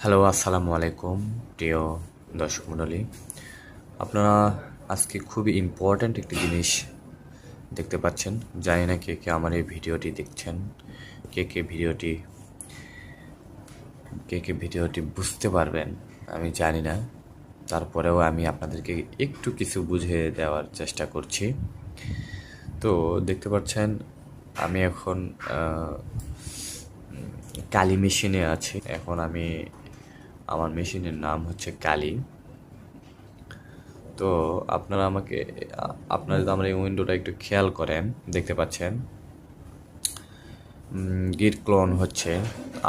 Hello, আসসালামু আলাইকুম প্রিয় দর্শক মণ্ডলী। আপনারা আজকে খুবই ইম্পর্ট্যান্ট একটি জিনিস দেখতে পাচ্ছেন। জানি না কে কে আমার এই ভিডিওটি দেখছেন, কে কে ভিডিওটি বুঝতে পারবেন আমি জানি না। তারপরেও আমি আপনাদেরকে একটু কিছু বুঝিয়ে দেওয়ার চেষ্টা করছি। তো দেখতে পাচ্ছেন আমি এখন কালি মেশিনে আছি। এখন আমি আমার মেশিনের নাম হচ্ছে কালি। তো আপনারা যদি আমার এই উইন্ডোটা একটু খেয়াল করেন, দেখতে পাচ্ছেন গিট ক্লোন হচ্ছে।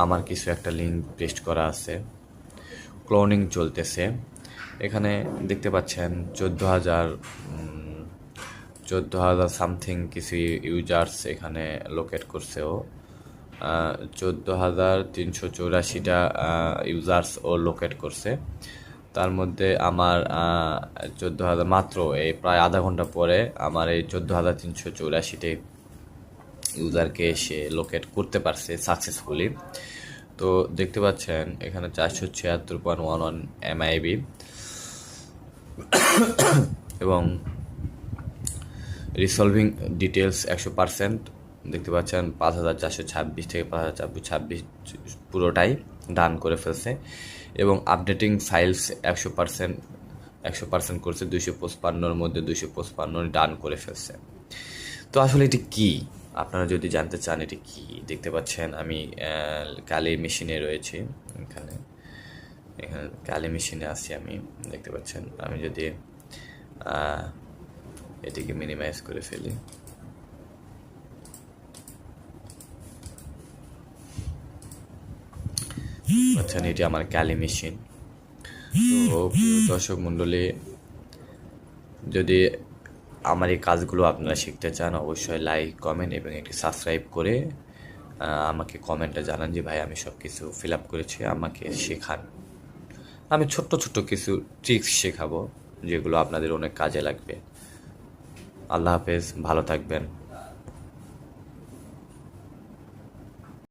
আমার কিছু একটা লিঙ্ক পেস্ট করা আছে, ক্লোনিং চলতেছে। এখানে দেখতে পাচ্ছেন 14,000 সামথিং কিছু ইউজার্স এখানে লোকেট করছে। ও 14,384টা ইউজার্স ও লোকেট করছে। তার মধ্যে আমার 14,000 মাত্র এই প্রায় আধা ঘন্টা পরে আমার এই 14,384টি ইউজারকে এসে লোকেট করতে পারছে সাকসেসফুলি। তো দেখতে পাচ্ছেন এখানে 476.11 MIB এবং রিসলভিং ডিটেলস 100%। দেখতে পাচ্ছেন 5,426 থেকে 5,426 পুরোটাই ডান করে ফেলছে। এবং আপডেটিং ফাইলস 100% করছে। 255-র মধ্যে 255 ডান করে ফেলছে। তো আসলে এটি কি, আপনারা যদি জানতে চান এটি কি, দেখতে পাচ্ছেন আমি কালি মেশিনে রয়েছি। এখানে কালি মেশিনে আছি আমি। দেখতে পাচ্ছেন আমি যদি এটিকে মিনিমাইজ করে ফেলি, আচ্ছা এটি আমার কালি মেশিন। তো প্রিয় দর্শক মণ্ডলী, যদি আমার এই কাজগুলো আপনারা শিখতে চান, অবশ্যই লাইক, কমেন্ট এবং একটি সাবস্ক্রাইব করে আমাকে কমেন্টে জানান যে ভাই আমি সব কিছু ফিল আপ করেছি, আমাকে শেখান। আমি ছোট্ট ছোট্ট কিছু ট্রিক্স শেখাবো যেগুলো আপনাদের অনেক কাজে লাগবে। আল্লাহ হাফেজ, ভালো থাকবেন।